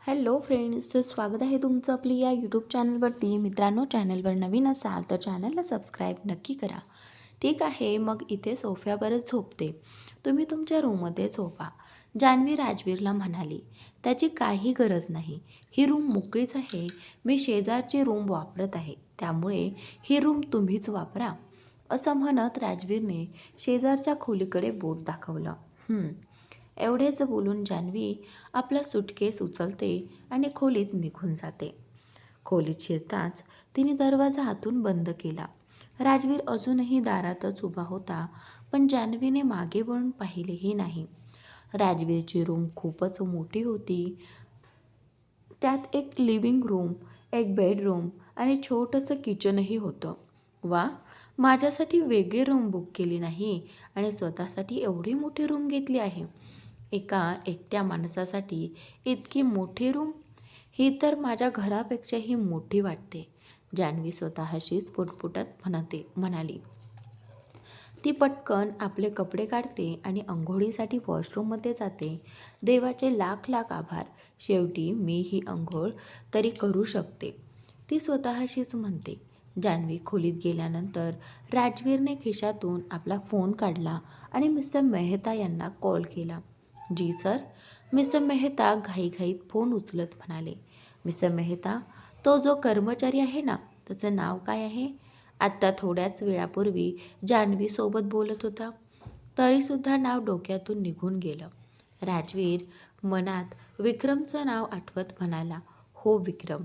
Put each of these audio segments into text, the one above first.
Hello friends, तर स्वागत आहे तुमचं आपली या यूट्यूब चॅनलवरती. मित्रांनो, चॅनलवर नवीन असाल तर चॅनलला सबस्क्राईब नक्की करा. ठीक आहे, मग इथे सोफ्यावरच झोपते, तुम्ही तुमच्या रूममध्ये झोपा. जान्हवी राजवीरला म्हणाली, त्याची काही गरज नाही, ही रूम मोकळीच आहे. मी शेजारची रूम वापरत आहे, त्यामुळे ही रूम तुम्हीच वापरा. असं म्हणत राजवीरने शेजारच्या खोलीकडे बोट दाखवलं. एवढेच बोलून जान्हवी आपला सुटकेस उचलते आणि खोलीत निघून जाते. खोलीत शिरताच तिने दरवाजा आतून बंद केला. राजवीर अजूनही दारातच उभा होता, पण जान्हवीने मागे वळून पाहिलेही नाही. राजवीरची रूम खूपच मोठी होती. त्यात एक लिव्हिंग रूम, एक बेडरूम आणि छोटंसं किचनही होतं. वा, माझ्यासाठी वेगळी रूम बुक केली नाही आणि स्वतःसाठी एवढी मोठी रूम घेतली आहे. एका एकट्या माणसासाठी इतकी मोठी रूम, ही तर माझ्या घरापेक्षाही मोठी वाटते. जान्हवी स्वतःशीच पुटपुटत म्हणाली. ती पटकन आपले कपडे काढते आणि अंघोळीसाठी वॉशरूममध्ये जाते. देवाचे लाख लाख आभार, शेवटी मी ही अंघोळ तरी करू शकते, ती स्वतःशीच म्हणते. जान्हवी खोलीत गेल्यानंतर राजवीरने खिशातून आपला फोन काढला आणि मिस्टर मेहता यांना कॉल केला. जी सर. मिस्टर मेहता घाईघाईत फोन उचलत म्हणाले. मिस्टर मेहता, तो जो कर्मचारी आहे ना, त्याचं नाव काय आहे? आत्ता थोड्याच वेळापूर्वी जान्हवीसोबत बोलत होता, तरीसुद्धा नाव डोक्यातून निघून गेलं. राजवीर मनात विक्रमचं नाव आठवत म्हणाला, हो विक्रम,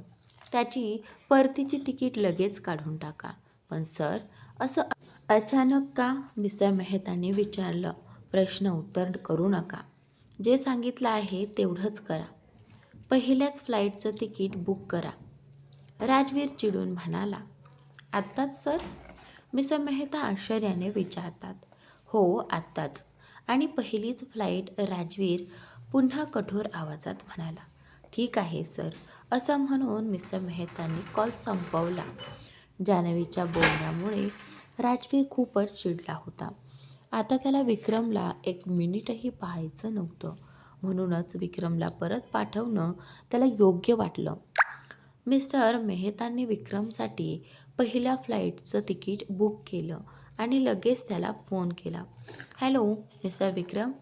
त्याची परतीची तिकीट लगेच काढून टाका. पण सर, असं अचानक का? मिस्टर मेहताने विचारलं. प्रश्न उत्तर करू नका, जे सांगितलं आहे तेवढंच करा. पहिल्याच फ्लाईटचं तिकीट बुक करा. राजवीर चिडून म्हणाला. आत्ताच सर? मिस्टर मेहता आश्चर्याने विचारतात. हो, आत्ताच. आणि पहिलीच फ्लाईट. राजवीर पुन्हा कठोर आवाजात म्हणाला. ठीक आहे सर. असं म्हणून मिस्टर मेहतांनी कॉल संपवला. जान्हवीच्या बोलण्यामुळे राजवीर खूपच चिडला होता. आता त्याला विक्रमला एक मिनिटही पाहायचं नव्हतं. म्हणूनच विक्रमला परत पाठवणं त्याला योग्य वाटलं. मिस्टर मेहतांनी विक्रमसाठी पहिल्या फ्लाईटचं तिकीट बुक केलं आणि लगेच त्याला फोन केला. हॅलो मिस्टर विक्रम,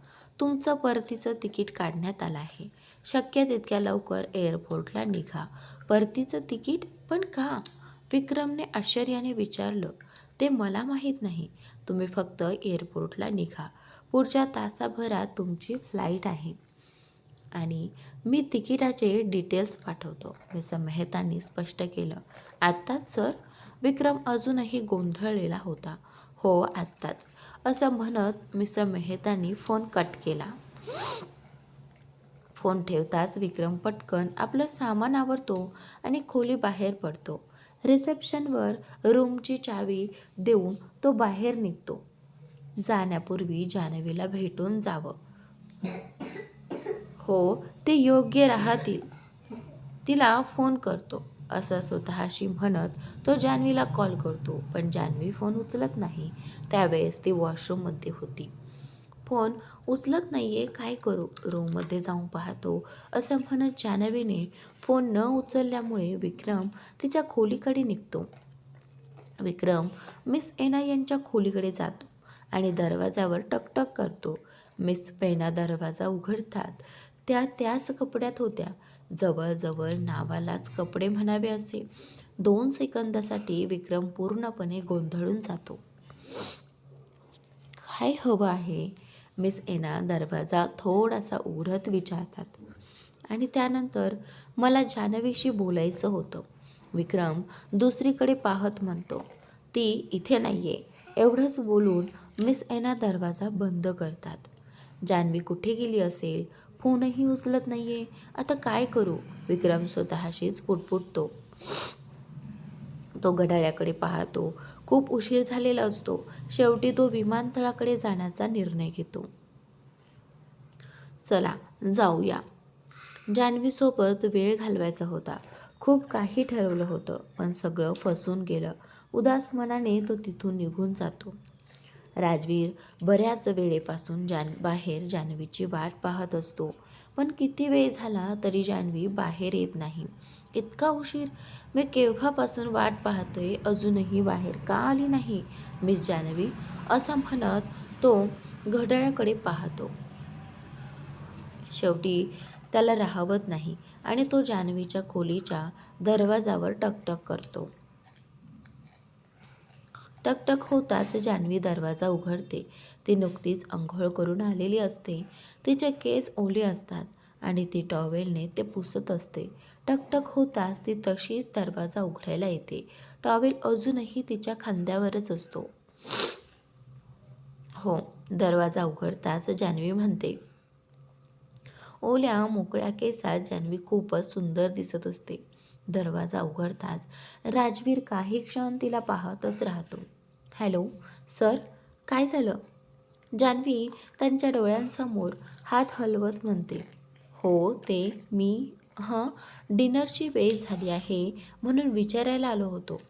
तुमचं परतीचं तिकीट काढण्यात आलं आहे. शक्य तितक्या लवकर एअरपोर्टला निघा. परतीचं तिकीट? पण का? विक्रमने आश्चर्याने विचारलं. ते मला माहीत नाही. तुम्ही फक्त एअरपोर्टला निघा. पुढच्या तासाभरात तुमची फ्लाईट आहे आणि मी तिकिटाचे डिटेल्स पाठवतो, मिस्टर मेहतांनी स्पष्ट केलं. आत्ताच सर? विक्रम अजूनही गोंधळलेला होता. हो, आत्ताच. असं म्हणत मिस्टर मेहतांनी फोन कट केला. फोन ठेवताच विक्रम पटकन आपलं सामान आवरतो आणि खोली बाहेर पडतो. रिसेप्शनवर रूमची चावी देऊन तो बाहेर निघतो. जाण्यापूर्वी जान्हवीला भेटून जावं. हो, ते योग्य राहतील. तिला फोन करतो, असं स्वतःशी म्हणत तो जान्हवीला कॉल करतो. पण जान्हवी फोन उचलत नाही. त्यावेळेस ती वॉशरूममध्ये होती. फोन उचलत नाहीये, काय करू? रूममध्ये जाऊन पाहतो, असं म्हणत जान्हवीने फोन न उचलल्यामुळे विक्रम तिच्या खोलीकडे निघतो. विक्रम मिस एना यांच्या खोलीकडे जातो आणि दरवाजावर टकटक करतो. मिस पेना दरवाजा उघडतात. त्या त्याच कपड्यात होत्या. जवळजवळ नावालाच कपडे म्हणावे असे. 2 सेकंदासाठी विक्रम पूर्णपणे गोंधळून जातो. काय हवं आहे? मिस एना दरवाजा थोडासा उघडत विचारतात. आणि त्यानंतर मला जान्हवीशी बोलायचं होतं, विक्रम दुसरीकडे पाहत म्हणतो. ती इथे नाहीये. एवढंच बोलून मिस एना दरवाजा बंद करतात. जान्हवी कुठे गेली असेल? फोनही उचलत नाहीये. आता काय करू? विक्रम स्वतःशीच पुटपुटतो. तो घड्याळाकडे पाहतो. खूप उशीर झालेला असतो. शेवटी तो विमानतळाकडे जाण्याचा निर्णय घेतो. चला जाऊया. जान्हवीसोबत वेळ घालवायचा होता. खूप काही ठरवलं होतं, पण सगळं फसून गेलं. उदास मनाने तो तिथून निघून जातो. राजवीर बऱ्याच वेळेपासून बाहेर जान्हवीची वाट पाहत असतो. पण किती वेळ झाला तरी जान्हवी बाहेर येत नाही. इतका उशीर? मी केव्हापासून वाट पाहतोय, अजूनही बाहेर का आली नाही मिस जान्हवी? असं म्हणत तो घड्याळाकडे पाहतो. शेवटी त्याला राहवत नाही आणि तो जान्हवीच्या खोलीच्या दरवाजावर टकटक करतो. टकटक होताच जान्हवी दरवाजा उघडते. ती नुकतीच अंघोळ करून आलेली असते. तिचे केस ओले असतात आणि ती टॉवेलने ते पुसत असते. टकटक होताच ती तशीच दरवाजा उघडायला येते. टॉवेल अजूनही तिच्या खांद्यावरच असतो. हो, दरवाजा उघडताच जान्हवी म्हणते. ओल्या मोकळ्या केसात जान्हवी खूपच सुंदर दिसत असते. दरवाजा उघडताच राजवीर काही क्षण तिला पाहतच राहतो. हॅलो सर, काय झालं? जान्हवी त्यांच्या डोळ्यांसमोर हात हलवत म्हणते. हो, ते मी डिनरची वेळ झाली आहे म्हणून विचारायला आलो होतो.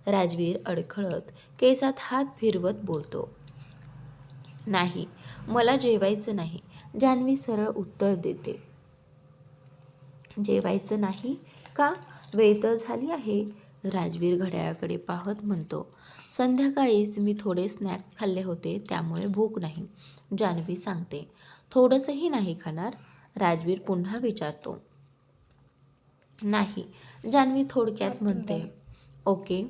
राजवीर अडखळत केसात हात फिरवत बोलतो. नाही, मला जेवायचं नाही, जान्हवी सरळ उत्तर देते. जेवायचं नाही का? वेळ तर झाली आहे. राजवीर घड्याळाकडे पाहत म्हणतो. संध्याकाळीच मी थोडे स्नॅक्स खाल्ले होते, त्यामुळे भूक नाही, जान्हवी सांगते. थोडंसंही नाही खाणार? राजवीर पुन्हा विचारतो. नाही, जान्हवी थोडक्यात म्हणते. ओके.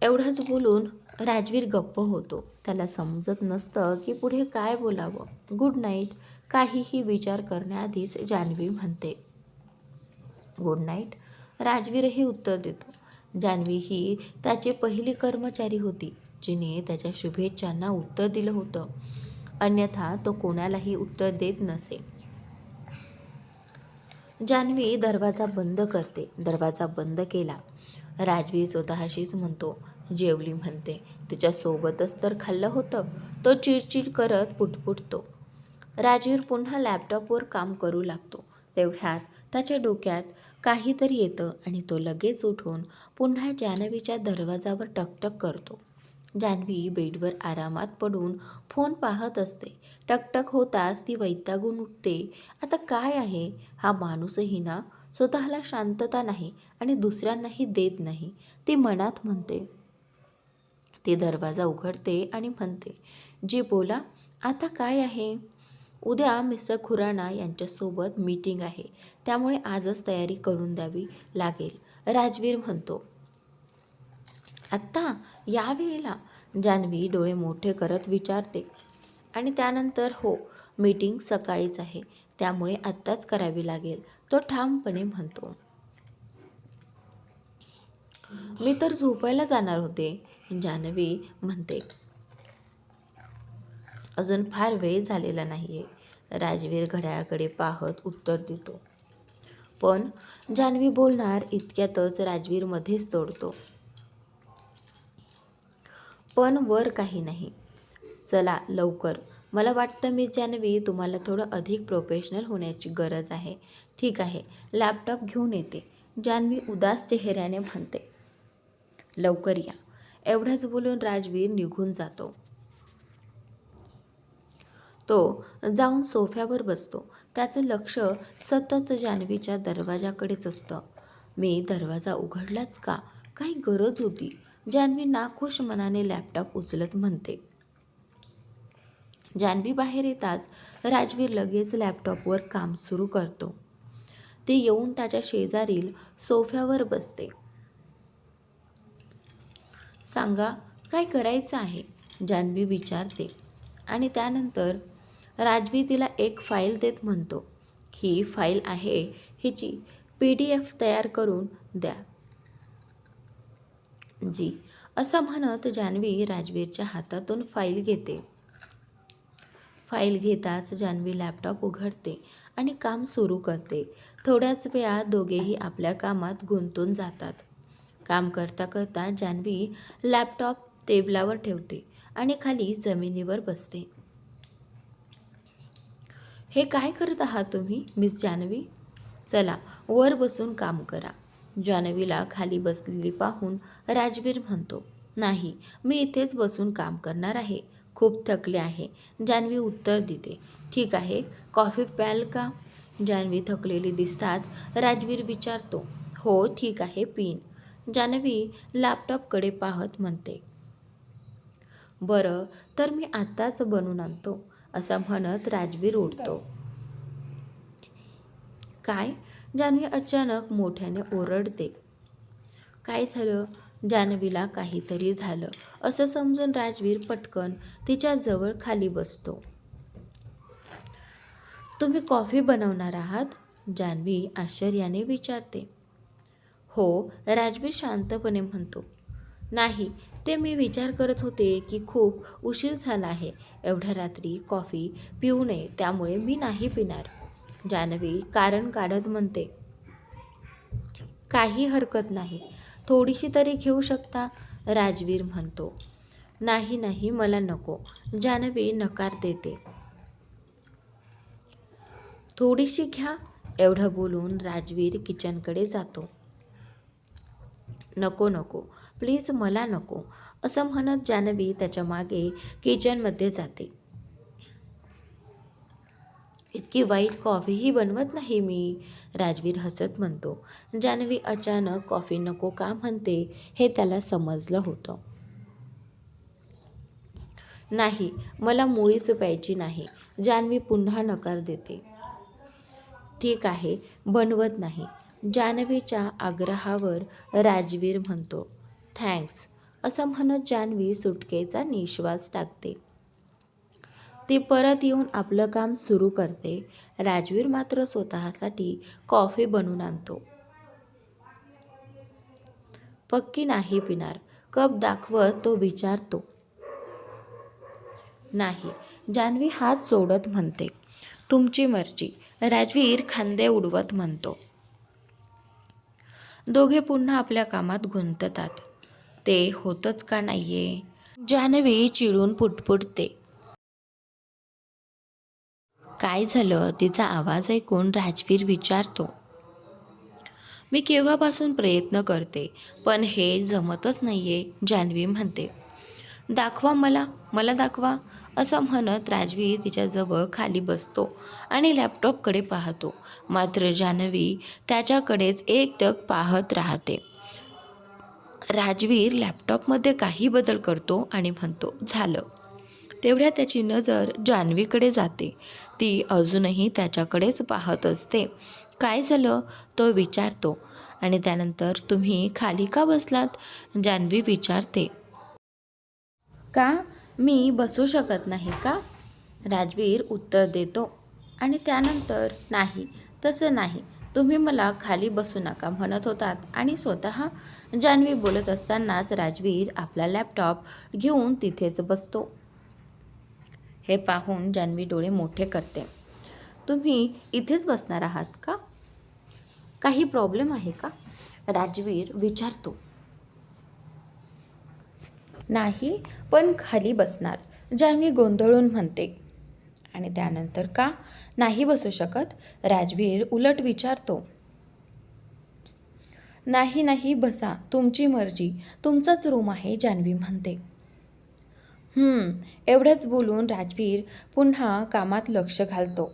एवढंच बोलून राजवीर गप्प होतो. त्याला समजत नसतं की पुढे काय बोलावं. गुड नाईट, काहीही विचार करण्याआधीच जान्हवी म्हणते. गुड नाईट, राजवीरही उत्तर देतो. जान्हवी ही त्याची पहिली कर्मचारी होती जिने त्याच्या शुभेच्छांना उत्तर दिलं होतं. अन्यथा तो कोणालाही उत्तर देत नसे. जान्हवी दरवाजा बंद करते. दरवाजा बंद केला. राजवीर स्वतःशीच म्हणतो. जेवली म्हणते. तिच्यासोबतच तर खाल्लं होतं. तो चिडचिड करत पुटपुटतो. राजवीर पुन्हा लॅपटॉपवर काम करू लागतो. तेवढ्यात त्याच्या डोक्यात काहीतरी येतं आणि तो लगेच उठून पुन्हा जान्हवीच्या दरवाजावर टकटक करतो. जान्हवी बेडवर आरामात पडून फोन पाहत असते. टकटक होताच ती वैतागून उठते. आता काय आहे, हा माणूसही ना स्वतःला शांतता नाही आणि दुसऱ्यांनाही देत नाही, ती मनात म्हणते. ती दरवाजा उघडते आणि म्हणते. जी बोला, आता काय आहे? उद्या मिस्टर खुराना यांच्यासोबत मीटिंग आहे, त्यामुळे आजच तयारी करून द्यावी लागेल, राजवीर म्हणतो. आत्ता या वेळेला? जान्हवी डोळे मोठे करत विचारते. आणि त्यानंतर हो, मीटिंग सकाळीच आहे, त्यामुळे आत्ताच करावी लागेल, तो ठामपणे म्हणतो. मी तर झोपायला जाणार होते, जान्हवी म्हणते. अजून फार वेळ झालेला नाहीये, राजवीर घड्याळाकडे पाहत उत्तर देतो. पण जान्हवी बोलणार इतक्यातच राजवीर मध्येच तोडतो. पण वर काही नाही. चला लवकर. मला वाटतं मिस जान्हवी, तुम्हाला थोडं अधिक प्रोफेशनल होण्याची गरज आहे. ठीक आहे, लॅपटॉप घेऊन येते, जान्हवी उदास चेहऱ्याने म्हणते. लवकर या. एवढंच बोलून राजवीर निघून जातो. तो जाऊन सोफ्यावर बसतो. त्याचं लक्ष सतत जान्हवीच्या दरवाजाकडेच असतं. मी दरवाजा उघडलाच का? काही गरज होती, जान्हवी नाखुश मनाने लॅपटॉप उचलत म्हणते. जान्हवी बाहेर येताच राजवीर लगेच लॅपटॉपवर काम सुरू करतो. ती येऊन त्याच्या शेजारील सोफ्यावर बसते. सांगा, काय करायचं आहे, जान्हवी विचारते. आणि त्यानंतर राजवीर तिला एक फाईल देत म्हणतो. ही फाईल आहे, हिची PDF तयार करून द्या. जी, असं म्हणत जान्हवी राजवीरच्या हातातून फाईल घेते. फाईल घेताच जान्हवी लॅपटॉप उघडते आणि काम सुरू करते. थोड्याच वेळात दोघेही आपल्या कामात गुंतून जातात. काम करता करता जान्हवी लॅपटॉप टेबलावर ठेवते आणि खाली जमिनीवर बसते. हे काय करत आहात तुम्ही मिस जान्हवी? चला वर बसून काम करा, जान्हवीला खाली बसलेली पाहून राजवीर म्हणतो. नाही, मी इथेच बसून काम करणार आहे, खूप थकले आहे, जान्हवी उत्तर देते. ठीक आहे, कॉफी प्याल का? जान्हवी थकलेली दिसताच राजवीर विचारतो, हो ठीक आहे पिन. जान्हवी लॅपटॉपकडे पाहत म्हणते, बरं तर मी आत्ताच बनवून आणतो. असं म्हणत राजवीर उठतो. काय? जान्हवी अचानक मोठ्याने ओरडते. काय झालं? जान्हवीला काहीतरी झालं असं समजून राजवीर पटकन तिच्याजवळ खाली बसतो. तुम्ही कॉफी बनवणार आहात? जान्हवी आश्चर्याने विचारते. हो, राजवीर शांतपणे म्हणतो. नाही, ते मी विचार करत होते की खूप उशीर झाला आहे. एवढ्या रात्री कॉफी पिऊ नये, त्यामुळे मी नाही पिणार. जान्हवी कारण काढत म्हणते. काही हरकत नाही, थोडीशी तरी घेऊ शकता. राजवीर म्हणतो. नाही नाही, मला नको. जान्हवी नकार देते. थोडीशी घ्या. एवढं बोलून राजवीर किचनकडे जातो. नको नको, प्लीज मला नको, असं म्हणत जान्हवी त्याच्या मागे किचनमध्ये जाते. इतकी वाईट कॉफीही बनवत नाही मी, राजवीर हसत म्हणतो. जान्हवी अचानक कॉफी नको का म्हणते हे त्याला समजलं होतं. नाही, मला मुळीच प्यायची नाही. जान्हवी पुन्हा नकार देते. ठीक आहे, बनवत नाही. जान्हवीच्या आग्रहावर राजवीर म्हणतो. थँक्स, असं म्हणत जान्हवी सुटकेचा निश्वास टाकते. ती परत येऊन आपलं काम सुरू करते. राजवीर मात्र स्वतःसाठी कॉफी बनवून आणतो. पक्की नाही पिणार. कप दाखवत तो विचारतो. नाही. जान्हवी हात सोडत म्हणते. तुमची मर्जी. राजवीर खांदे उडवत म्हणतो. दोघे पुन्हा आपल्या कामात गुंततात. ते होतच का नाहीये? जान्हवी चिडून पुटपुटते. काय झालं? तिचा आवाज ऐकून राजवीर विचारतो. मी केव्हापासून प्रयत्न करते, पण हे जमतच नाहीये, जान्हवी म्हणते. दाखवा मला, मला दाखवा, असं म्हणत राजवीर तिच्याजवळ खाली बसतो आणि लॅपटॉपकडे पाहतो. मात्र जान्हवी त्याच्याकडेच एकटक पाहत राहते. राजवीर लॅपटॉपमध्ये काही बदल करतो आणि म्हणतो, झालं. तेवढ्यात त्याची नजर जान्हवीकडे जाते. ती अजूनही त्याच्याकडेच पाहत असते. काय झालं? तो विचारतो. आणि त्यानंतर तुम्ही खाली का बसलात? जान्हवी विचारते. का? मी बसू शकत नाही का? राजवीर उत्तर देतो. आणि त्यानंतर नाही, तसं नाही. तुम्ही मला खाली बसू नका म्हणत होतात आणि स्वतः. जान्हवी बोलत असतानाच राजवीर आपला लॅपटॉप घेऊन तिथेच बसतो. हे पाहून जान्हवी डोळे मोठे करते. तुम्ही इथेच बसणार आहात का? काही प्रॉब्लेम आहे का? राजवीर विचारतो. नाही, पण खाली बसणार, जान्हवी गोंधळून म्हणते. आणि त्यानंतर का नाही बसू शकत? राजवीर उलट विचारतो. नाही नाही, बसा, तुमची मर्जी, तुमचाच रूम आहे, जान्हवी म्हणते. एवढंच बोलून राजवीर पुन्हा कामात लक्ष घालतो.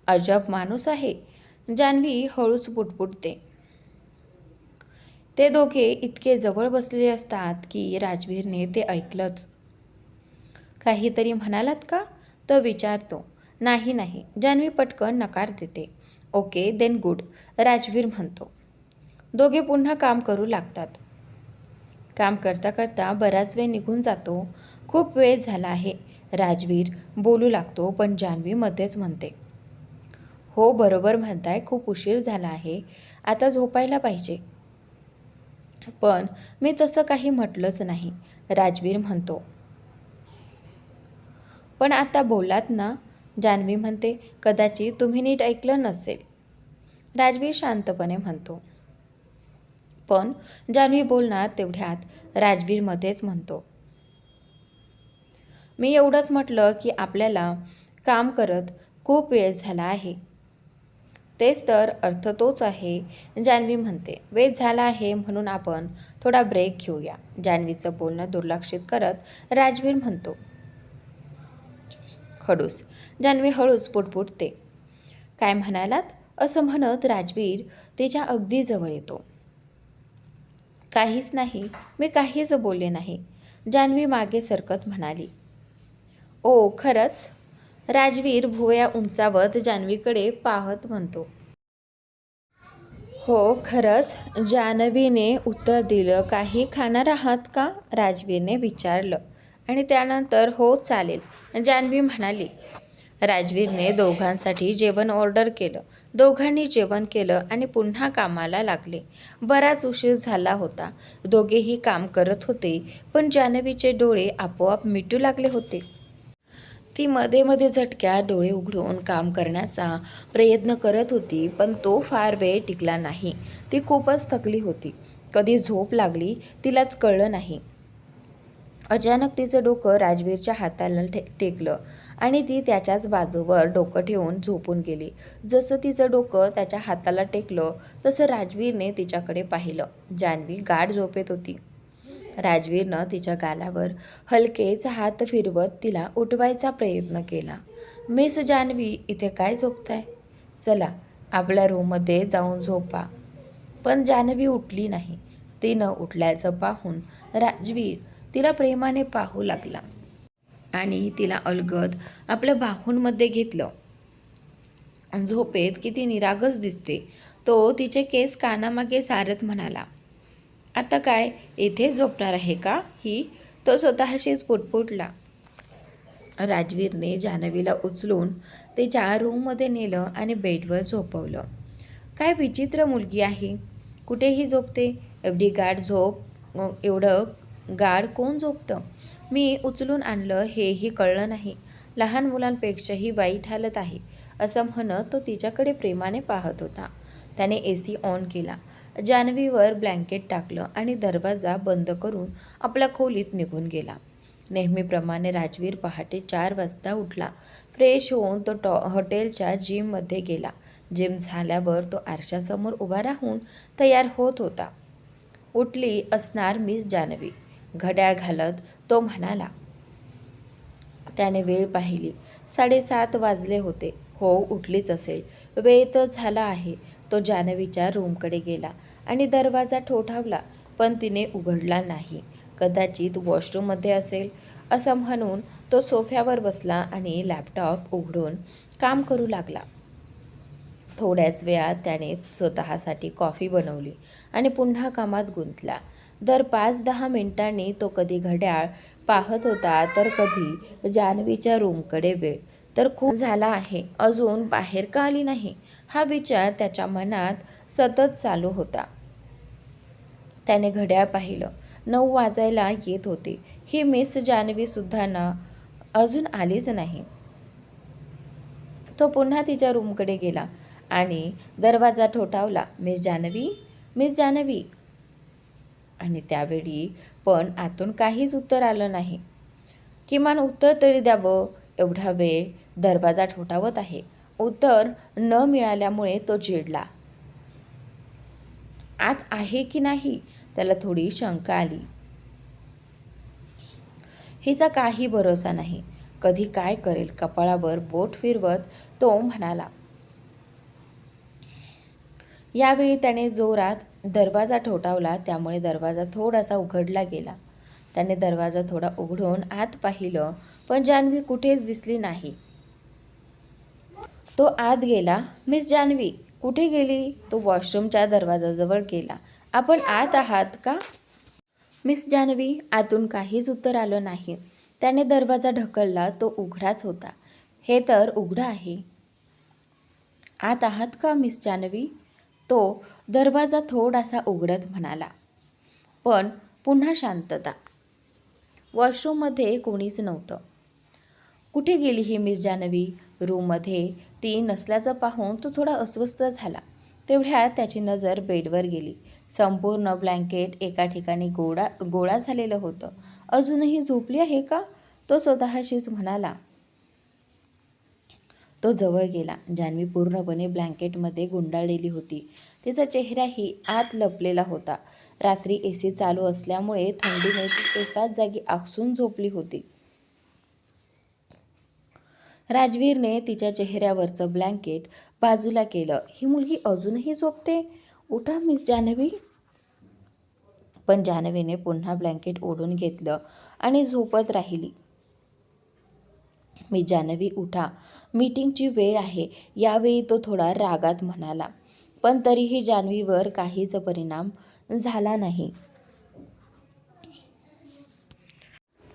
अजब माणूस आहे, जान्हवी हळूच पुटपुटते. ते दोघे इतके जवळ बसलेले असतात की राजवीरने ते ऐकलंच. काहीतरी म्हणालात का? तो विचारतो. नाही नाही, जान्हवी पटकन नकार देते. ओके देन गुड, राजवीर म्हणतो. दोघे पुन्हा काम करू लागतात. काम करता करता बराच वेळ निघून जातो. खूप वेळ झाला आहे, राजवीर बोलू लागतो, पण जान्हवी मध्येच म्हणते. हो बरोबर म्हणताय, खूप उशीर झाला आहे, आता झोपायला पाहिजे. पण मी तसं काही म्हटलंच नाही, राजवीर म्हणतो. पण आता बोललात ना, जान्हवी म्हणते. कदाचित तुम्ही नीट ऐकलं नसेल, राजवीर शांतपणे म्हणतो. पण जान्हवी बोलणार तेवढ्यात राजवीर मध्येच म्हणतो. मी एवढंच म्हटलं की आपल्याला काम करत खूप वेळ झाला आहे. तेच तर, अर्थ तोच आहे, जान्हवी म्हणते. वेळ झाला आहे म्हणून आपण थोडा ब्रेक घेऊया, जान्हवीचं बोलणं दुर्लक्षित करत राजवीर म्हणतो. खडूस, जान्हवी हळूच पुटपुटते. काय म्हणालात? असं म्हणत राजवीर तिच्या अगदी जवळ येतो. काहीच नाही, मी काहीच बोलले नाही, जान्हवी मागे सरकत म्हणाली. ओ खरंच? राजवीर भुवया उंचावत जान्हवीकडे पाहत म्हणतो. हो खरंच, जान्हवीने उत्तर दिलं. काही खाणार आहात का? राजवीरने विचारलं आणि त्यानंतर हो चालेल, जान्हवी म्हणाली. राजवीरने दोघांसाठी जेवण ऑर्डर केलं. दोघांनी जेवण केलं आणि पुन्हा कामाला लागले. बराच उशीर झाला होता. दोघेही काम करत होते, पण जान्हवीचे डोळे आपोआप मिटू लागले होते. ती मध्ये मध्ये झटक्यात डोळे उघडून काम करण्याचा प्रयत्न करत होती, पण तो फार वेळ टिकला नाही. ती खूपच थकली होती. कधी झोप लागली तिलाच कळलं नाही. अचानक तिचं डोकं राजवीरच्या हाताला टेकलं आणि ती त्याच्याच बाजूवर डोकं ठेवून झोपून गेली. जसं तिचं डोकं त्याच्या हाताला टेकलं तसं राजवीरने तिच्याकडे पाहिलं. जान्हवी गाढ झोपेत होती. राजवीरनं तिच्या गालावर हलकेच हात फिरवत तिला उठवायचा प्रयत्न केला. मिस जान्हवी, इथे काय झोपताय? चला आपल्या रूममध्ये जाऊन झोपा. पण जान्हवी उठली नाही. ती न उठल्याचं पाहून राजवीर तिला प्रेमाने पाहू लागला आणि तिला अलगद आपल्या बाहूंमध्ये घेतलं. झोपेत किती निरागस दिसते, तो तिचे केस कानामागे सारत म्हणाला. आता काय इथे झोपणार आहे का ही? तो स्वतःशीच पुटपुटला. राजवीरने जान्हवीला उचलून तिच्या रूममध्ये नेलं आणि बेडवर झोपवलं. काय विचित्र मुलगी आहे, कुठेही झोपते. एवढी गाढ झोप, एवढं गाढ कोण झोपतं? मी उचलून आणलं हेही कळलं नाही. लहान मुलांपेक्षाही वाईट हालत आहे, असं म्हणत तो तिच्याकडे प्रेमाने पाहत होता. त्याने AC ऑन केला, जान्हवीवर ब्लँकेट टाकलं आणि दरवाजा बंद करून आपल्या खोलीत निघून गेला. नेहमीप्रमाणे राजवीर पहाटे 4 वाजता उठला. फ्रेश होऊन तो हॉटेलच्या जिममध्ये गेला. जिम झाल्यावर तो आरशासमोर उभा राहून तयार होत होता. उठली असणार मिस जान्हवी, घड्याळ घालत तो म्हणाला. त्याने वेळ पाहिली. 7:30 वाजले होते. हो, उठलीच असेल, वेळ तर झाला आहे. तो जान्हवीच्या रूमकडे गेला आणि दरवाजा ठोठावला, पण तिने उघडला नाही. कदाचित वॉशरूममध्ये असेल असं म्हणून तो सोफ्यावर बसला आणि लॅपटॉप उघडून काम करू लागला. थोड्याच वेळात त्याने स्वतःसाठी कॉफी बनवली आणि पुन्हा कामात गुंतला. दर 5-10 मिनिटांनी तो कधी घड्याळ पाहत होता तर कधी जान्हवीच्या रूमकडे. वेळ तर खूप झाला आहे, अजून बाहेर का आली नाही हा विचार त्याच्या मनात सतत चालू होता. त्याने घड्याळ पाहिलं. 9 वाजायला येत होते. ही मिस जान्हवी सुद्धा ना अजून आलीच नाही. तो पुन्हा तिच्या रूमकडे गेला आणि दरवाजा ठोठावला. Miss Janhvi, miss Janhvi. आणि त्यावेळी पण आतून काहीच उत्तर आलं नाही. किमान उत्तर तरी द्यावं, एवढा वेळ दरवाजा ठोठावत आहे. उत्तर न मिळाल्यामुळे तो चिडला. आत आहे की नाही त्याला थोडी शंका आली. हिचा काही भरोसा नाही, कधी काय करेल. कपाळावर बोट फिरवत तो म्हणाला. यावेळी त्याने जोरात दरवाजा ठोठावला, त्यामुळे दरवाजा थोडासा उघडला गेला. त्याने दरवाजा थोडा उघडून आत पाहिलं, पण जान्हवी कुठेच दिसली नाही. तो आत गेला. मिस जान्हवी कुठे गेली? तो वॉशरूमच्या दरवाजाजवळ गेला. आपण आत आहात का? मिस जान्हवी. आतून काहीच उत्तर आलं नाही. त्याने दरवाजा ढकलला, तो उघडाच होता. हे तर उघडा आहे. आत आहात का मिस जान्हवी? तो दरवाजा थोडासा उघडत म्हणाला. पण पुन्हा शांतता. वॉशरूममध्ये कोणीच नव्हतं. कुठे गेली ही मिस जान्हवी? रूममध्ये ती नसल्याचं पाहून तो थोडा अस्वस्थ झाला. तेवढ्यात त्याची नजर बेडवर गेली. संपूर्ण ब्लँकेट एका ठिकाणी गोळा झालेलं होतं. अजूनही झोपली आहे का? तो स्वतःशीच म्हणाला. तो जवळ गेला. जान्हवी पूर्णपणे ब्लँकेटमध्ये गुंडाळलेली होती. तिचा चेहराही आत लपलेला होता. रात्री AC चालू असल्यामुळे थंडीने ती एकाच जागी आकसून झोपली होती. राजवीरने तिच्या चेहऱ्यावरचं ब्लँकेट बाजूला केलं. ही मुलगी अजूनही झोपते. उठा मिस जान्हवी. पण जान्हवीने पुन्हा ब्लँकेट ओढून घेतलं आणि झोपत राहिली. मिस जान्हवी उठा, मीटिंगची वेळ आहे. यावेळी तो थोडा रागात म्हणाला, पण तरीही जान्हवीवर काहीच परिणाम झाला नाही.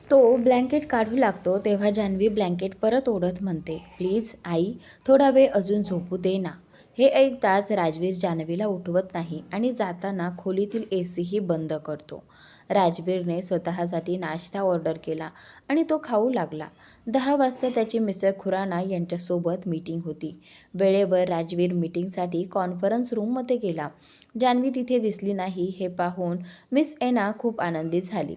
तो ब्लँकेट काढू लागतो तेव्हा जान्हवी ब्लँकेट परत ओढत म्हणते, प्लीज आई, थोडा वेळ अजून झोपू दे ना. हे ऐकताच राजवीर जान्हवीला उठवत नाही आणि जाताना खोलीतील एसीही बंद करतो. राजवीरने स्वतःसाठी नाश्ता ऑर्डर केला आणि तो खाऊ लागला. 10 वाजता त्याची मिस्टर खुराना यांच्यासोबत मीटिंग होती. वेळेवर राजवीर मीटिंगसाठी कॉन्फरन्स रूममध्ये गेला. जान्हवी तिथे दिसली नाही हे पाहून मिस एना खूप आनंदित झाली.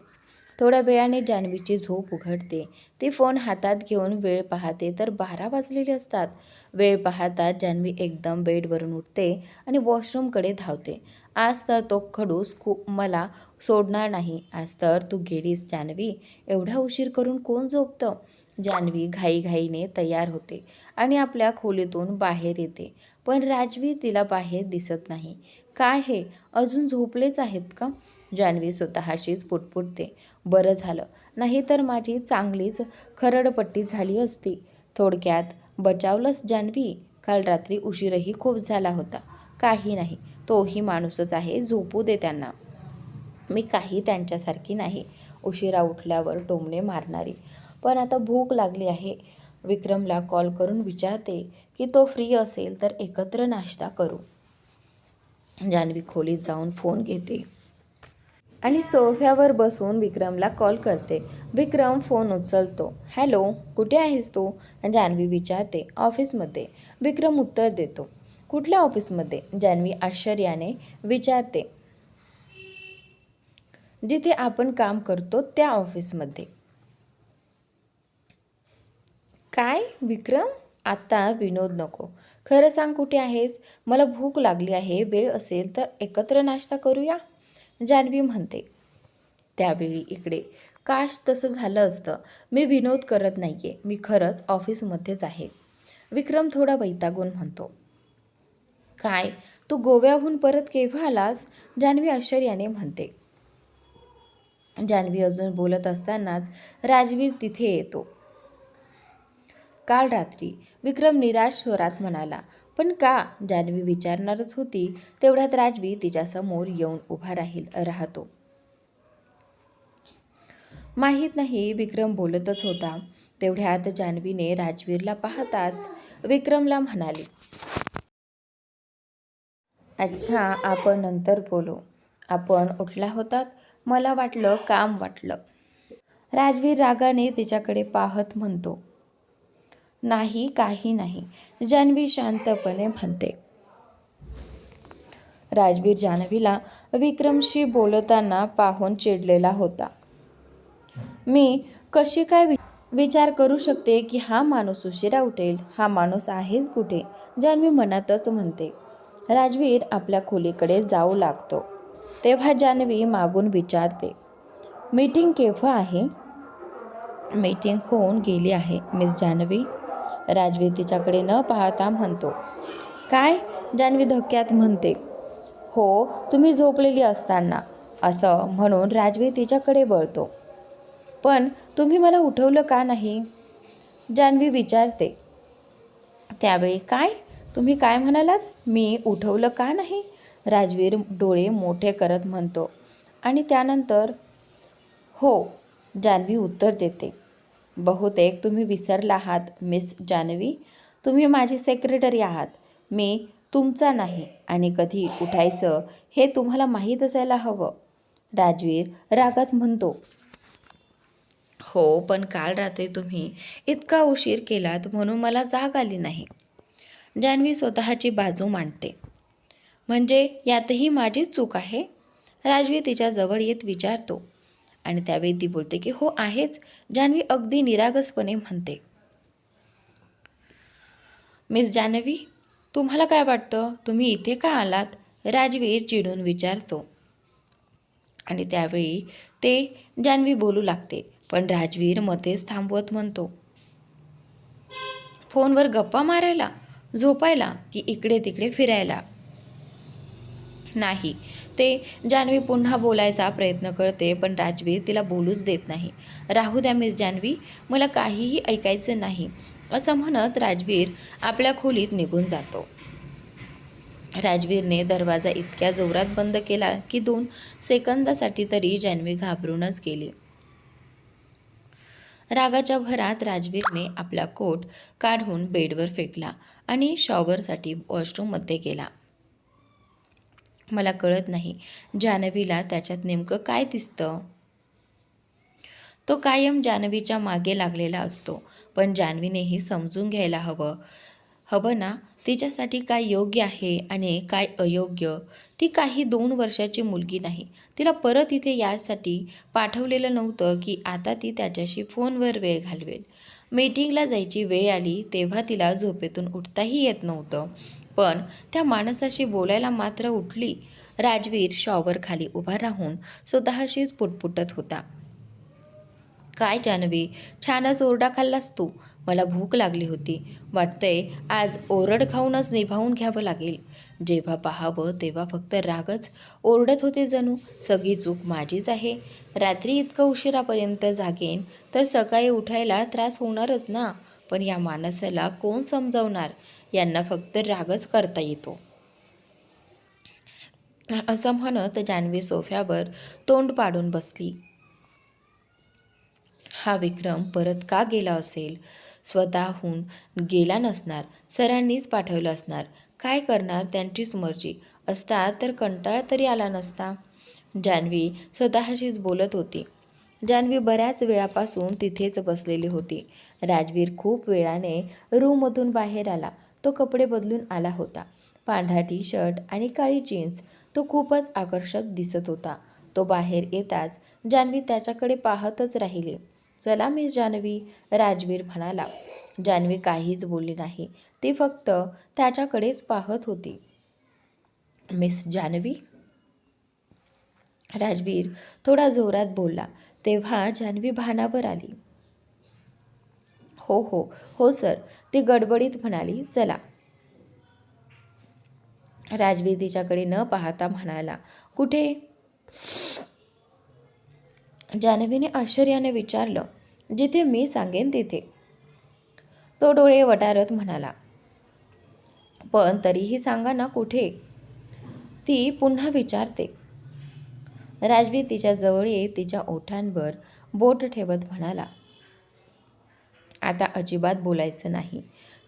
थोड्या वेळाने जान्हवीची झोप उघडते. ती फोन हातात घेऊन वेळ पाहते तर 12 वाजलेले असतात. वेळ पाहताच जान्हवी एकदम बेडवरून उठते आणि वॉशरूमकडे धावते. आज तर तो खडूस खूप मला सोडणार नाही. आज तर तू गेलीस जान्हवी. एवढा उशीर करून कोण झोपतं? जान्हवी घाईघाईने तयार होते आणि आपल्या खोलीतून बाहेर येते. पण राजवीर तिला बाहेर दिसत नाही. काय हे, अजून झोपलेच आहेत का? जान्हवी स्वतःशीच पुटपुटते. बरं झालं, नाहीतर माझी चांगलीच खरडपट्टी झाली असती. थोडक्यात बचावलंस जान्हवी. काल रात्री उशीरही खूप झाला होता. काही नाही, तोही माणूसच आहे, झोपू दे त्यांना. मी काही त्यांच्यासारखी नाही, उशिरा उठल्यावर टोमणे मारणारी. पण आता भूक लागली आहे. विक्रमला कॉल करून विचारते की तो फ्री असेल तर एकत्र नाश्ता करू. जान्हवी खोलीत जाऊन फोन घेते आणि सोफ्यावर बसून विक्रमला कॉल करते. विक्रम फोन उचलतो. हॅलो, कुठे आहेस तू? जान्हवी विचारते. ऑफिसमध्ये. विक्रम उत्तर देतो. कुठल्या ऑफिसमध्ये? जान्हवी आश्चर्याने विचारते. जिथे आपण काम करतो त्या ऑफिसमध्ये. काय विक्रम? आता विनोद नको. खरं सांग, कुठे आहेस? मला भूक लागली आहे. वेळ असेल तर एकत्र नाश्ता करूया, जान्हवी म्हणते. त्यावेळी इकडे काश तसं झालं असतं. मी विनोद करत नाहीये, मी खरंच ऑफिसमध्येच आहे, विक्रम थोडा वैतागून म्हणतो. काय, तू गोव्याहून परत केव्हा आलास? जान्हवी आश्चर्याने म्हणते. जान्हवी अजून बोलत असतानाच राजवीर तिथे येतो. काल रात्री, विक्रम निराश स्वरात म्हणाला. पण का? जान्हवी विचारणारच होती तेवढ्यात राजवीर तिच्यासमोर येऊन उभा राहतो. माहीत नाही, विक्रम बोलतच होता. तेवढ्यात जान्हवीने राजवीरला पाहताच विक्रमला म्हणाली, अच्छा, आपण नंतर बोलू. आपण उठला होतात? मला वाटलं काम वाटलं. राजवीर रागाने तिच्याकडे पाहत म्हणतो. नाही, काही नाही, जान्हवी शांतपणे म्हणते. राजवीर जान्हवीला विक्रमशी बोलताना पाहून चिडलेला होता. मी कशी काय विचार करू शकते की हा माणूस उशिरा उठेल? हा माणूस आहेच कुठे? जान्हवी मनातच म्हणते. राजवीर आपल्या खोलीकडे जाऊ लागतो. तेव्हा जान्हवी मागून विचारते, मीटिंग केव्हा आहे? मीटिंग होऊन गेली आहे मिस जान्हवी, राजवीर तिच्याकडे न पाहता म्हणतो. काय? जान्हवी धक्क्यात म्हणते. हो, तुम्ही झोपलेली असताना, असं म्हणून राजवीर तिच्याकडे वळतो. पण तुम्ही मला उठवलं का नाही? जान्हवी विचारते. त्यावेळी काय? तुम्ही काय म्हणालात? मी उठवलं का नाही? राजवीर डोळे मोठे करत म्हणतो. आणि त्यानंतर हो, जान्हवी उत्तर देते. बहुतेक तुम्ही विसरला आहात मिस जान्हवी, तुम्ही माझी सेक्रेटरी आहात. मी तुमचा नाही आणि कधी उठायचं हे तुम्हाला माहीत असायला हवं, राजवीर रागात म्हणतो. हो, पण काल रात्री तुम्ही इतका उशीर केलात म्हणून मला जाग आली नाही, जान्हवी स्वतःची बाजू मांडते. म्हणजे यातही माझीच चूक आहे? राजवीर तिच्या जवळ येत विचारतो. आणि त्यावेळी ती बोलते की हो आहेच, जान्हवी अगदी निरागसपणे म्हणते. मिस जान्हवी, तुम्हाला काय वाटतं? तुम्ही इथे का आलात? राजवीर चिडून विचारतो. आणि त्यावेळी ते जान्हवी बोलू लागते, पण राजवीर मध्येच थांबवत म्हणतो. फोनवर गप्पा मारायला, झोपायला की इकडे तिकडे फिरायला? नाही. ते जान्हवी पुन्हा बोलायचा प्रयत्न करते, पण राजवीर तिला बोलूच देत नाही. राहू द्या मिस जान्हवी, मला काहीही ऐकायचं नाही, असं म्हणत राजवीर आपल्या खोलीत निघून जातो. राजवीरने दरवाजा इतक्या जोरात बंद केला की 2 सेकंदासाठी तरी जान्हवी घाबरूनच गेली. रागाच्या भरात राजवीरने आपला कोट काढून बेडवर फेकला आणि शॉवरसाठी वॉशरूममध्ये गेला. मला कळत नाही जान्हवीला त्याच्यात नेमकं काय दिसतं. तो कायम जान्हवीच्या मागे लागलेला असतो, पण जान्हवीनेही समजून घ्यायला हवं ना, तिच्यासाठी काय योग्य आहे आणि काय अयोग्य. ती काही 2 वर्षाची मुलगी नाही. तिला परत इथे यासाठी पाठवलेलं नव्हतं की आता ती त्याच्याशी फोनवर वेळ घालवेल. मीटिंगला जायची वेळ आली तेव्हा तिला झोपेतून उठताही येत नव्हतं, पण त्या माणसाशी बोलायला मात्र उठली. राजवीर शॉवरखाली उभा राहून स्वतःशीच पुटपुटत होता. काय जान्हवी, छानच ओरडा खाल्लास तू. मला भूक लागली होती. वाटतंय आज ओरड खाऊनच निभावून घ्यावं लागेल. जेव्हा पाहावं तेव्हा फक्त रागच ओरडत होते जणू. सगळी चूक माझीच आहे. रात्री इतकं उशिरापर्यंत जागेन तर सकाळी उठायला त्रास होणारच ना. पण या माणसाला कोण समजावणार? यांना फक्त रागच करता येतो. असं म्हणत जान्हवी सोफ्यावर तोंड पाडून बसली. हा विक्रम परत का गेला असेल? स्वतःहून गेला नसणार, सरांनीच पाठवलं असणार. काय करणार, त्यांचीच मर्जी. असता तर कंटाळा तरी आला नसता. जान्हवी स्वतःशीच बोलत होती. जान्हवी बऱ्याच वेळापासून तिथेच बसलेली होती. राजवीर खूप वेळाने रूममधून बाहेर आला. तो कपडे बदलून आला होता. पांढरा टी शर्ट आणि काळी जीन्स. तो खूपच आकर्षक दिसत होता. तो बाहेर येताच जान्हवी त्याच्याकडे पाहतच राहिली. चला मिस जान्हवी, राजवीर म्हणाला. जान्हवी काहीच बोलली नाही. ती फक्त त्याच्याकडेच पाहत होती. मिस जान्हवी, राजवीर थोडा जोरात बोलला. तेव्हा जान्हवी भानावर आली. हो हो हो सर, ती गडबडीत म्हणाली. चला. राजवीर तिच्याकडे न पाहता म्हणाला. कुठे? जान्हवीने आश्चर्याने विचारलं. जिथे मी सांगेन तिथे. तो डोळे वटारत म्हणाला. पण तरीही सांगा ना कुठे? ती पुन्हा विचारते. राजवीर तिच्या जवळ येत तिच्या ओठांवर बोट ठेवत म्हणाला. आता अजिबात बोलायचं नाही,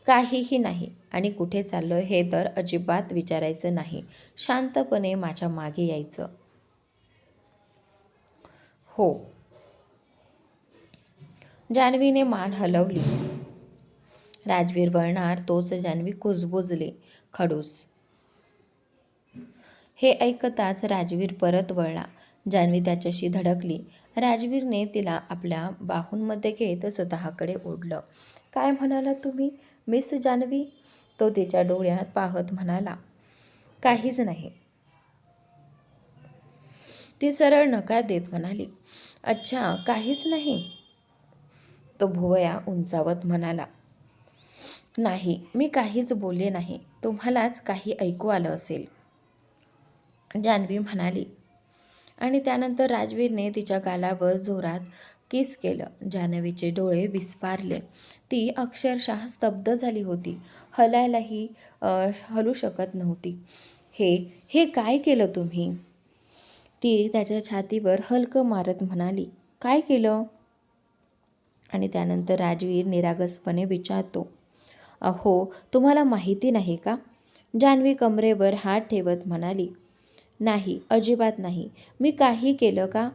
काहीही नाही, आणि कुठे चाललोय हे तर अजिबात विचारायचं नाही. शांतपणे माझ्या मागे यायचं. हो. जान्हवीने मान हलवली. राजवीर वळणार तोच जान्हवी कुजबुजली. खडूस. हे ऐकताच राजवीर परत वळला. जान्हवी त्याच्याशी धडकली. राजवीरने तिला आपल्या बाहूंमध्ये घेत स्वतःकडे ओढलं. काय म्हणाला तुम्ही मिस जान्हवी? तो तिच्या डोळ्यात पाहत म्हणाला. काहीच नाही. ती सरळ नकार देत म्हणाली. अच्छा, काहीच नाही. तो भुवया उंचावत म्हणाला. नाही, मी काहीच बोलले नाही. तुम्हालाच काही ऐकू आलं असेल, जान्हवी म्हणाली. आणि त्यानंतर राजवीरने तिच्या गालावर जोरात किस केलं. जान्हवीचे डोळे विस्फारले. ती अक्षरशः स्तब्ध झाली होती. हलायलाही हलू शकत नव्हती. हे हे काय केलं तुम्ही? ती त्याच्या छातीवर हलकं मारत म्हणाली. काय केलं? आणि त्यानंतर राजवीर निरागसपणे विचारतो. अहो, तुम्हाला माहिती नाही का? जान्हवी कमरेवर हात ठेवत म्हणाली. नाही, अजिबात नाही. मी काही केलं का?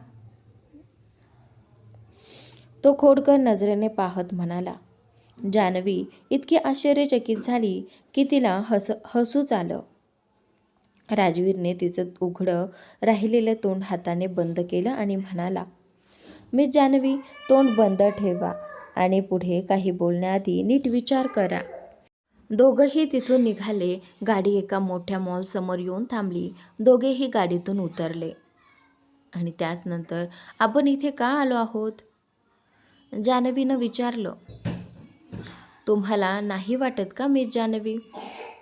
तो खोडकर नजरेने पाहत म्हणाला. जान्हवी इतकी आश्चर्यचकित झाली की तिला हसूच आलं. राजवीरने तिचं उघडं राहिलेलं तोंड हाताने बंद केलं आणि म्हणाला. मिस जान्हवी, तोंड बंद ठेवा आणि पुढे काही बोलण्याआधी नीट विचार करा. दोघंही तिथून निघाले. गाडी एका मोठ्या मॉलसमोर येऊन थांबली. दोघेही गाडीतून उतरले. आणि त्याचनंतर आपण इथे का आलो आहोत? जान्हवीनं विचारलं. तुम्हाला नाही वाटत का मिस जान्हवी,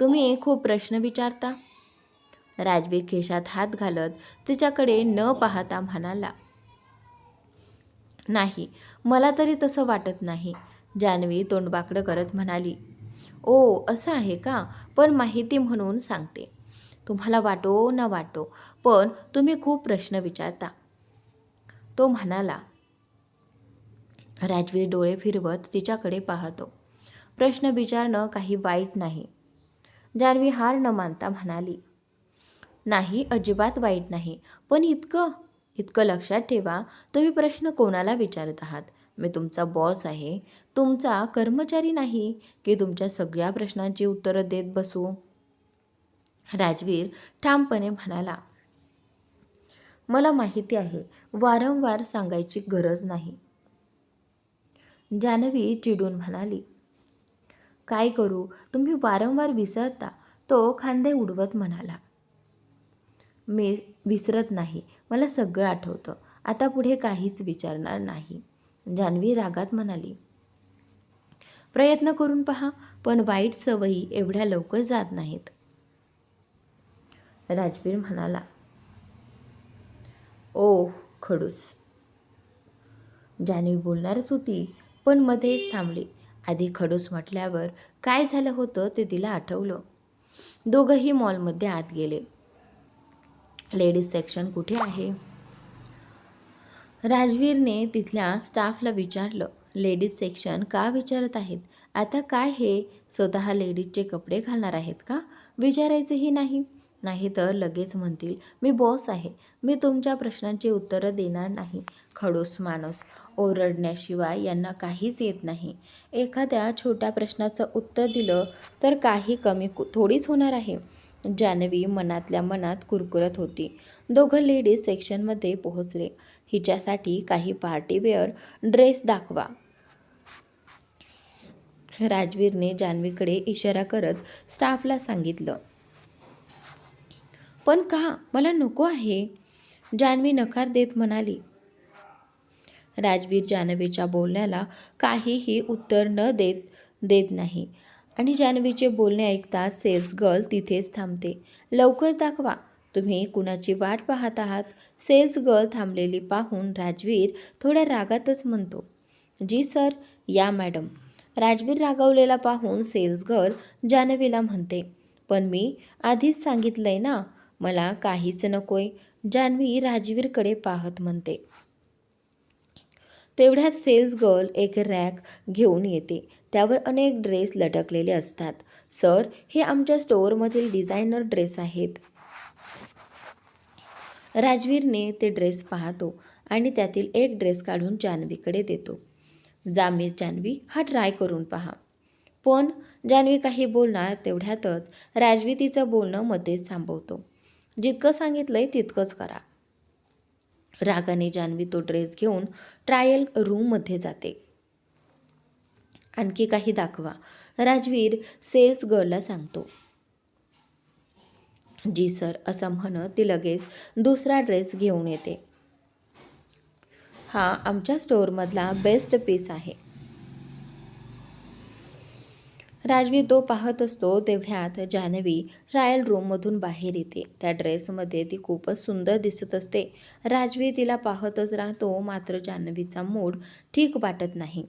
तुम्ही खूप प्रश्न विचारता? राजवीर खिशात हात घालत तिच्याकडे न पाहता म्हणाला. नाही, मला तरी तसं वाटत नाही. जान्हवी तोंडवाकडं करत म्हणाली. ओ, असं आहे का? पण माहिती म्हणून सांगते. तुम्हाला वाटो ना वाटो, पण तुम्ही खूप प्रश्न विचारता, तो म्हणाला. राजवीर डोळे फिरवत तिच्याकडे पाहतो. प्रश्न विचारणं काही वाईट नाही. जान्हवी हार न मानता म्हणाली. नाही, अजिबात वाईट नाही. पण इतकं इतकं लक्षात ठेवा, तुम्ही प्रश्न कोणाला विचारत आहात. मी तुमचा बॉस आहे, तुमचा कर्मचारी नाही की तुमच्या सगळ्या प्रश्नांची उत्तरं देत बसू. राजवीर ठामपणे म्हणाला. मला माहिती आहे, वारंवार सांगायची गरज नाही. जान्हवी चिडून म्हणाली. काय करू, तुम्ही वारंवार विसरता, तो खांदे उडवत म्हणाला. मी विसरत नाही, मला सगळं आठवतं. आता पुढे काहीच विचारणार नाही. जान्हवी रागात म्हणाली. प्रयत्न करून पहा, पण वाईट सवयी एवढ्या लवकर जात नाहीत. राजवीर म्हणाला. ओ, खडूस. जान्हवी बोलणारच होती, पण मध्येच थांबली. आधी खडूस म्हटल्यावर काय झालं होतं ते तिला आठवलं. दोघंही मॉलमध्ये आत गेले. लेडीज सेक्शन कुठे आहे? राजवीरने तिथल्या स्टाफला विचारलं. लेडीज सेक्शन का विचारत आहेत? आता काय हे स्वतः लेडीजचे कपडे घालणार आहेत का? विचारायचंही नाही. नाहीतर लगेच म्हणतील मी बॉस आहे, मी तुमच्या प्रश्नांची उत्तरं देणार नाही. खडूस माणूस, ओरडण्याशिवाय यांना काहीच येत नाही. एखाद्या छोट्या प्रश्नाचं उत्तर दिलं तर काही कमी थोडीच होणार आहे. जान्हवी मनातल्या मनात कुरकुरत होती. दोघं लेडीज सेक्शनमध्ये पोहोचले. हिच्यासाठी काही पार्टीवेअर ड्रेस दाखवा. राजवीरने जान्हवीकडे इशारा करत स्टाफला सांगितलं. पण का? मला नको आहे. जान्हवी नकार देत म्हणाली. राजवीर जान्हवीच्या बोलण्याला काहीही उत्तर न देत नाही आणि जान्हवीचे बोलणे ऐकताच सेल्स गर्ल तिथेच थांबते. लवकर दाखवा, तुम्ही कुणाची वाट पाहत आहात? सेल्स गर्ल थांबलेली पाहून राजवीर थोड्या रागातच म्हणतो. जी सर, या मॅडम. राजवीर रागावलेला पाहून सेल्स गर्ल जान्हवीला म्हणते. पण मी आधीच सांगितलंय ना, मला काहीच नकोय. जान्हवी राजवीरकडे पाहत म्हणते. तेवढ्यात सेल्स गर्ल एक रॅक घेऊन येते. त्यावर अनेक ड्रेस लटकलेले असतात. सर, हे आमच्या स्टोअरमधील डिझायनर ड्रेस आहेत. राजवीरने ते ड्रेस पाहतो आणि त्यातील एक ड्रेस काढून जान्हवीकडे देतो. जा मिस जान्हवी, हा ट्राय करून पहा. पण जान्हवी काही बोलणार तेवढ्यातच राजवीर तिचं बोलणं मध्येच थांबवतो. जितकं सांगितलंय तितकंच करा. रागाने जान्हवी तो ड्रेस घेऊन ट्रायल रूममध्ये जाते. आणखी काही दाखवा, राजवीर सेल्स गर्लला सांगतो. जी सर, असं म्हणत ती लगेच दुसरा ड्रेस घेऊन येते. हा आमच्या स्टोअरमधला बेस्ट पीस आहे. राजवीर तो पाहत असतो तेवढ्यात जान्हवी ट्रायल रूममधून बाहेर येते. त्या ड्रेसमध्ये ती खूपच सुंदर दिसत असते. राजवीर तिला पाहतच राहतो, मात्र जान्हवीचा मूड ठीक वाटत नाही.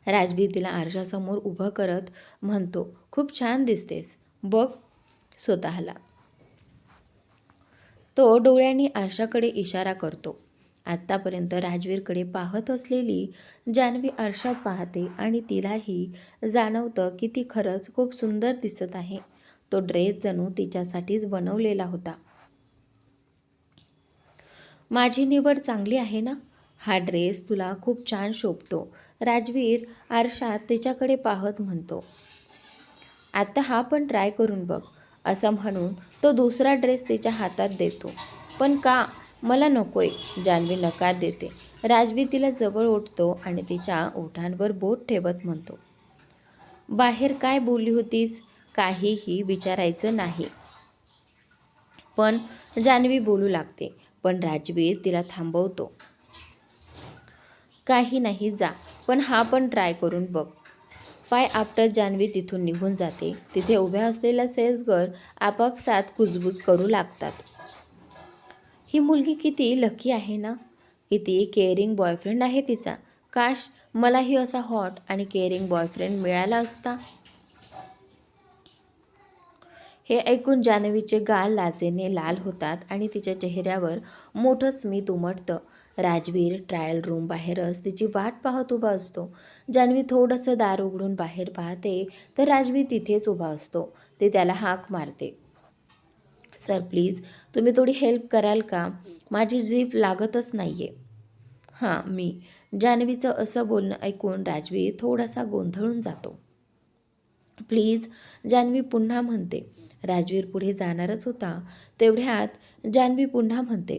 राजवीर तिला आरशासमोर उभं करत म्हणतो, खूप छान दिसतेस, बघ स्वतःला. तो डोळ्यांनी आरशाकडे इशारा करतो. आत्तापर्यंत राजवीरकडे पाहत असलेली जान्हवी आरशात पाहते आणि तिलाही जाणवतं की ती खरंच खूप सुंदर दिसत आहे. तो ड्रेस जणू तिच्यासाठीच बनवलेला होता. माझी निवड चांगली आहे ना? हा ड्रेस तुला खूप छान शोभतो, राजवीर आरशात तिच्याकडे पाहत म्हणतो. आता हा पण ट्राय करून बघ, असं म्हणून तो दुसरा ड्रेस तिच्या हातात देतो. पण का? मला नकोय, जान्हवी नकार देते. राजवीर तिला जवळ ओढतो आणि तिच्या ओठांवर बोट ठेवत म्हणतो. बाहेर काय बोलली होतीस? काहीही विचारायचं नाही. पण जान्हवी बोलू लागते, पण राजवीर तिला थांबवतो. काही नाही जा, पण हा पण ट्राय करून बघ. पाय आपटत जान्हवी तिथून निघून जाते. तिथे उभ्या असलेल्या सेल्स गर्ल आपापसात कुजबूज करू लागतात. ही मुलगी किती लकी आहे ना. किती केअरिंग बॉयफ्रेंड आहे तिचा. काश मलाही असा हॉट आणि केअरिंग बॉयफ्रेंड मिळाला असता. हे ऐकून जान्हवीचे गाल लाजेने लाल होतात आणि तिच्या चेहऱ्यावर मोठं स्मित उमटतं. राजवीर ट्रायल रूम बाहेरच तिची वाट पाहत उभा असतो. जान्हवी थोडंसं दार उघडून बाहेर पाहते तर राजवीर तिथेच उभा असतो. ते त्याला हाक मारते. सर प्लीज तुम्ही थोडी हेल्प कराल का? माझी जीभ लागतच नाहीये. हां मी. जान्हवीचं असं बोलणं ऐकून राजवीर थोडासा गोंधळून जातो. प्लीज, जान्हवी पुन्हा म्हणते. राजवीर पुढे जाणारच होता तेवढ्यात जान्हवी पुन्हा म्हणते,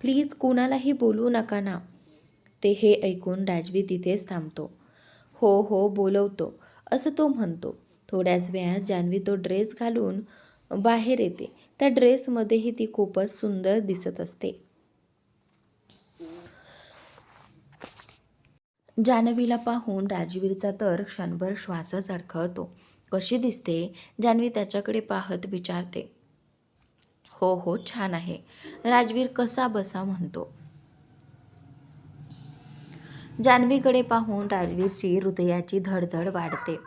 प्लीज कुणालाही बोलवू नका ना. ते हे ऐकून राजवीर तिथेच थांबतो. हो हो बोलवतो असं तो म्हणतो. थोड्याच वेळात जान्हवी तो ड्रेस घालून बाहेर येते. त्या ड्रेसमध्येही ती खूपच सुंदर दिसत असते. जान्हवीला पाहून राजवीरचा तर क्षणभर श्वासच अडखळतो. कशी दिसते? जान्हवी त्याच्याकडे पाहत विचारते. हो हो छान आहे, राजवीर कसा बसा म्हणतो. जान्हवीकडे पाहून राजवीरची हृदयाची धडधड वाढते.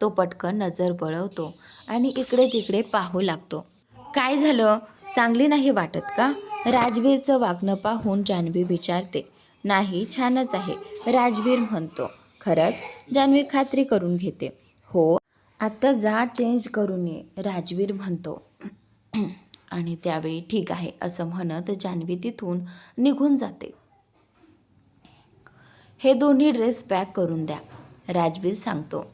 तो पटकन नजर वळवतो आणि इकडे तिकडे पाहू लागतो. काय झालं? चांगली नाही वाटत का? राजवीरचं वागणं पाहून जान्हवी विचारते. नाही छानच आहे, राजवीर म्हणतो. खरंच? जान्हवी खात्री करून घेते. हो आत्ता जा चेंज करून ये, राजवीर म्हणतो. आणि त्यावेळी ठीक आहे असं म्हणत जान्हवी तिथून निघून जाते. हे दोन्ही ड्रेस पॅक करून द्या, राजवीर सांगतो.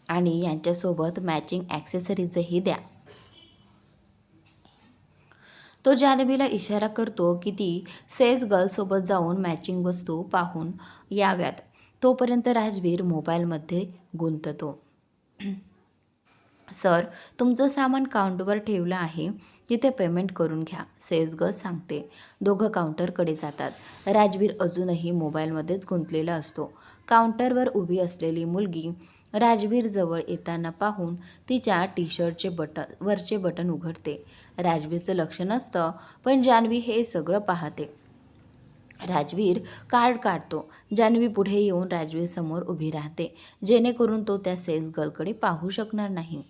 आणि यांच्यासोबत मॅचिंग ॲक्सेसरीजही द्या. तो जान्हवीला इशारा करतो की ती सेल्स गर्लसोबत जाऊन मॅचिंग वस्तू पाहून याव्यात. तोपर्यंत राजवीर मोबाईलमध्ये गुंततो. सर तुमचं सामान काउंटरवर ठेवलं आहे, तिथे पेमेंट करून घ्या, सेल्स गर्ल सांगते. दोघं काउंटरकडे जातात. राजवीर अजूनही मोबाईलमध्येच गुंतलेला असतो. काउंटरवर उभी असलेली मुलगी राजवीरजवळ येताना पाहून तिच्या टी शर्टचे वरचे बटन उघडते. राजवीरचं लक्ष नसतं पण जान्हवी हे सगळं पाहते. राजवीर कार्ड काढतो. जान्हवी पुढे येऊन राजवीर समोर उभी राहते जेणेकरून तो त्या सेल्स गर्लकडे पाहू शकणार नाही.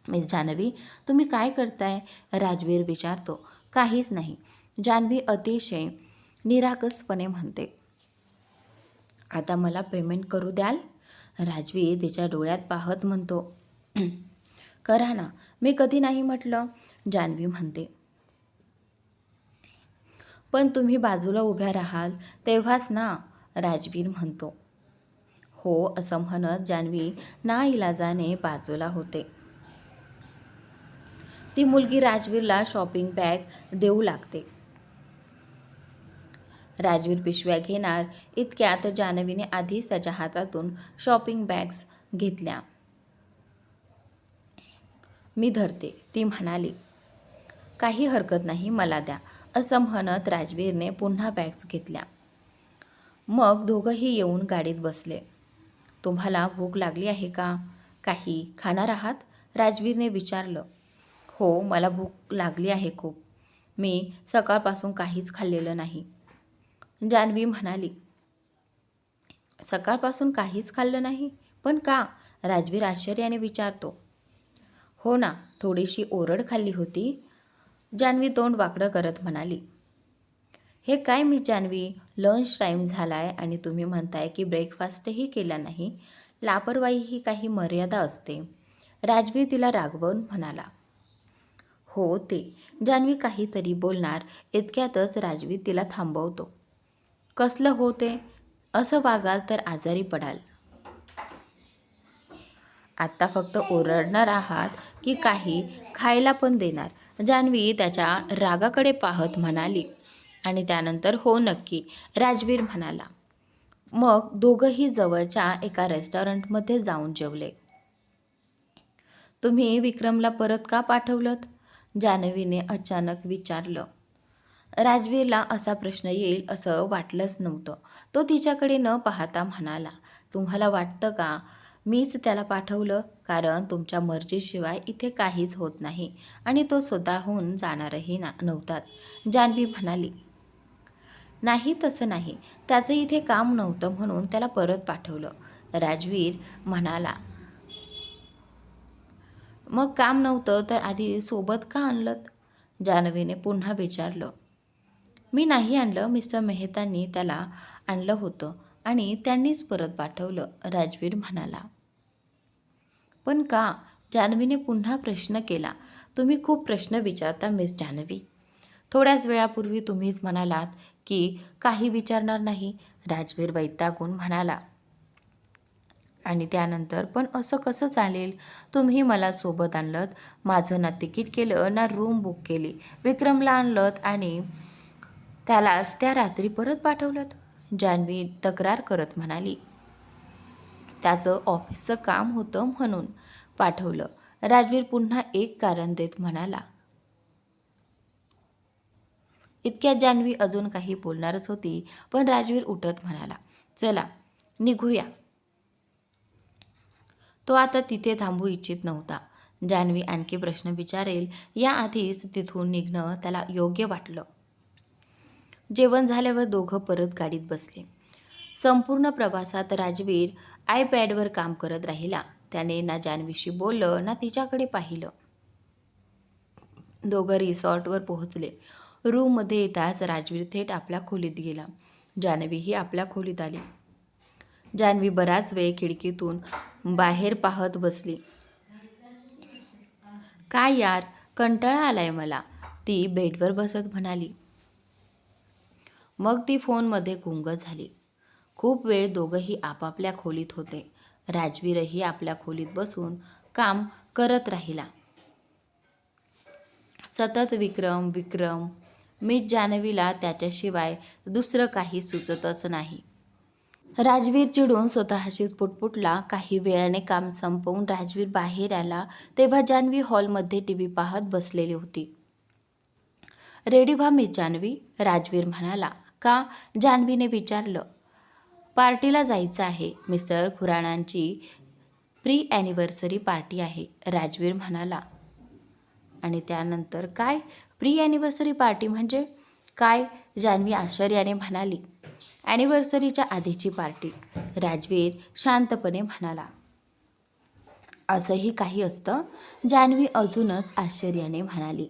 मिस जान्हवी तुम्ही काय करताय? राजवीर विचारतो. काहीच नाही, जान्हवी अतिशय निरागसपणे म्हणते. आता मला पेमेंट करू द्याल? राजवीर तिच्या डोळ्यात पाहत म्हणतो. करा ना, मी कधी नाही म्हटलं, जान्हवी म्हणते. पण तुम्ही बाजूला उभ्या राहाल तेव्हाच ना, राजवीर म्हणतो. हो असं म्हणत जान्हवी नाईलाजाने बाजूला होते. ती मुलगी राजवीरला शॉपिंग बॅग देऊ लागते. राजवीर पिशव्या घेणार इतक्यात जान्हवीने आधीच त्याच्या हातातून शॉपिंग बॅग्स घेतल्या. मी धरते, ती म्हणाली. काही हरकत नाही, मला द्या, असं म्हणत राजवीरने पुन्हा बॅग्स घेतल्या. मग दोघंही येऊन गाडीत बसले. तुम्हाला भूक लागली आहे का? काही खाणार आहात? राजवीरने विचारलं. हो मला भूक लागली आहे खूप, मी सकाळपासून काहीच खाल्लेलं नाही, जान्हवी म्हणाली. सकाळपासून काहीच खाल्लं नाही? पण का? राजवीर आश्चर्याने विचारतो. हो ना, थोडीशी ओरड खाल्ली होती, जान्हवी तोंड वाकडं करत म्हणाली. हे काय मिस जान्हवी, लंच टाईम झालाय आणि तुम्ही म्हणताय की ब्रेकफास्टही केला नाही. लापरवाही ही काही मर्यादा असते, राजवीर तिला रागवून म्हणाला. हो ते, जान्हवी काहीतरी बोलणार इतक्यातच राजवीर तिला थांबवतो. कसलं हो ते? असं वागाल तर आजारी पडाल. आत्ता फक्त ओरडणार आहात की काही खायला पण देणार? जान्हवी त्याच्या रागाकडे पाहत म्हणाली. आणि त्यानंतर हो नक्की, राजवीर म्हणाला. मग दोघंही जवळच्या एका रेस्टॉरंटमध्ये जाऊन जेवले. तुम्ही विक्रमला परत का पाठवलंत? जान्हवीने अचानक विचारलं. राजवीरला असा प्रश्न येईल असं वाटलंच नव्हतं. तो तिच्याकडे न पाहता म्हणाला, तुम्हाला वाटतं का मीच त्याला पाठवलं? कारण तुमच्या मर्जीशिवाय इथे काहीच होत नाही आणि तो स्वतःहून जाणारही नव्हताच. जान्हवी म्हणाली, नाही तसं नाही. त्याचं इथे काम नव्हतं म्हणून त्याला परत पाठवलं. राजवीर म्हणाला, मग काम नव्हतं तर आधी सोबत का आणलंत? जान्हवीने पुन्हा विचारलं. मी नाही आणलं, मिस्टर मेहतांनी त्याला आणलं होतं आणि त्यांनीच परत पाठवलं, राजवीर म्हणाला. पण का? जान्हवीने पुन्हा प्रश्न केला. तुम्ही खूप प्रश्न विचारता मिस जान्हवी. थोड्याच वेळापूर्वी तुम्हीच म्हणालात की काही विचारणार नाही, राजवीर वैतागून म्हणाला. आणि त्यानंतर पण असं कसं चालेल? तुम्ही मला सोबत आणलंत, माझं ना तिकीट केलं ना रूम बुक केली, विक्रमला आणलंत आणि त्यालाच त्या रात्री परत पाठवलंत. जान्हवी तक्रार करत म्हणाली, त्याचं ऑफिसचं काम होतं म्हणून पाठवलं. राजवीर पुन्हा एक कारण देत म्हणाला. इतक्यात जान्हवी अजून काही बोलणारच होती, पण राजवीर उठत म्हणाला, चला निघूया. तो आता तिथे थांबू इच्छित नव्हता. जान्हवी आणखी प्रश्न विचारेल याआधीच तिथून निघणं त्याला योग्य वाटलं. जेवण झाल्यावर दोघं परत गाडीत बसले. संपूर्ण प्रवासात राजवीर आयपॅडवर काम करत राहिला. त्याने ना जान्हवीशी बोललं ना तिच्याकडे पाहिलं. दोघं रिसॉर्टवर पोहोचले. रूममध्ये येताच राजवीर थेट आपल्या खोलीत गेला. जान्हवीही आपल्या खोलीत आली. जान्हवी बराच वेळ खिडकीतून बाहेर पाहत बसली. काय यार, कंटाळा आलाय मला, ती बेडवर बसत म्हणाली. मग ती फोनमध्ये गुंग झाली. खूप वेळ दोघंही आपापल्या खोलीत होते. राजवीरही आपल्या खोलीत बसून काम करत राहिला. सतत विक्रम विक्रम. मिस जान्हवीला त्याच्याशिवाय दुसरं काही सुचतच नाही. राजवीर चिडून स्वतःशीच पुटपुटला. काही वेळाने काम संपवून राजवीर बाहेर आला तेव्हा जान्हवी हॉलमध्ये टीव्ही पाहत बसलेली होती. रेडी व्हा मिस जान्हवी, राजवीर म्हणाला. का? जान्हवीने विचारलं. पार्टीला जायचं आहे. मिस्टर खुराणांची प्री ॲनिव्हर्सरी पार्टी आहे, राजवीर म्हणाला. आणि त्यानंतर काय? प्री ॲनिव्हर्सरी पार्टी म्हणजे काय? जान्हवी आश्चर्याने म्हणाली. ॲनिव्हर्सरीच्या आधीची पार्टी, राजवीर शांतपणे म्हणाला. असंही काही असतं? जान्हवी अजूनच आश्चर्याने म्हणाली.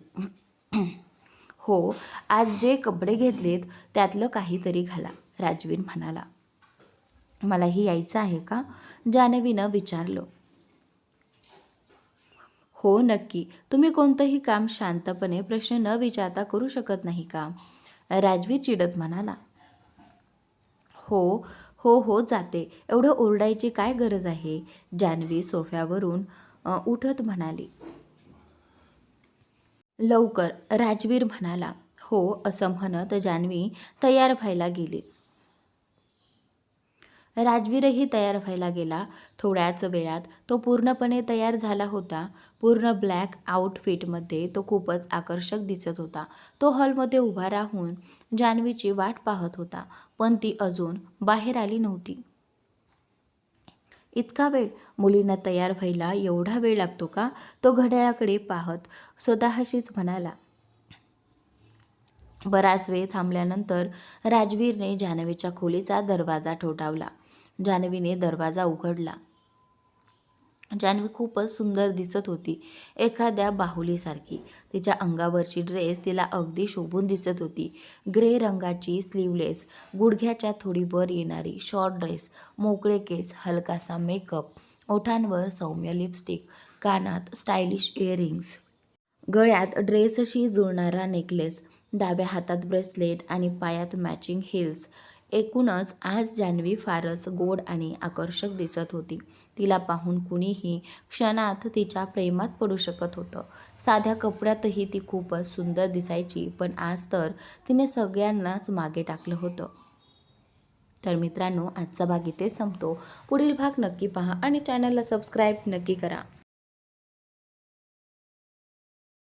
हो, आज जे कपडे घेतलेत त्यातलं काहीतरी घाला, राजवीर म्हणाला. मलाही यायचं आहे का? जान्हवीनं विचारलं. हो नक्की. तुम्ही कोणतंही काम शांतपणे प्रश्न न विचारता करू शकत नाही का? राजवीर चिडत म्हणाला. हो हो हो जाते. एवढं ओरडायची काय गरज आहे? जान्हवी सोफ्यावरून उठत म्हणाली. लवकर, राजवीर म्हणाला. हो असं म्हणत जान्हवी तयार व्हायला गेली. राजवीरही तयार व्हायला गेला. थोड्याच वेळात तो पूर्णपणे तयार झाला होता. पूर्ण ब्लॅक आउटफिटमध्ये तो खूपच आकर्षक दिसत होता. तो हॉलमध्ये उभा राहून जान्हवीची वाट पाहत होता, पण ती अजून बाहेर आली नव्हती. इतका वेळ? मुलींना तयार व्हायला एवढा वेळ लागतो का? तो घड्याळाकडे पाहत स्वतःशीच म्हणाला. बराच वेळ थांबल्यानंतर राजवीरने जान्हवीच्या खोलीचा दरवाजा ठोठावला. जान्हवीने दरवाजा उघडला. जान्हवी खूपच सुंदर दिसत होती, एखाद्या बाहुलीसारखी. तिच्या अंगावरची ड्रेस तिला अगदी शोभून दिसत होती. ग्रे रंगाची स्लीवलेस, गुडघ्याच्या थोडी वर येणारी शॉर्ट ड्रेस, मोकळे केस, हलकासा मेकअप, ओठांवर सौम्य लिपस्टिक, कानात स्टायलिश इयरिंग्स, गळ्यात ड्रेसशी जुळणारा नेकलेस, डाव्या हातात ब्रेसलेट आणि पायात मॅचिंग हिल्स. एकूणच आज जान्हवी फारच गोड आणि आकर्षक दिसत होती. तिला पाहून कुणीही क्षणात तिच्या प्रेमात पडू शकत होतं. साध्या कपड्यातही ती खूपच सुंदर दिसायची, पण आज तर तिने सगळ्यांनाच मागे टाकलं होतं. तर मित्रांनो, आजचा भाग इथे संपतो. पुढील भाग नक्की पहा आणि चॅनलला सबस्क्राईब नक्की करा.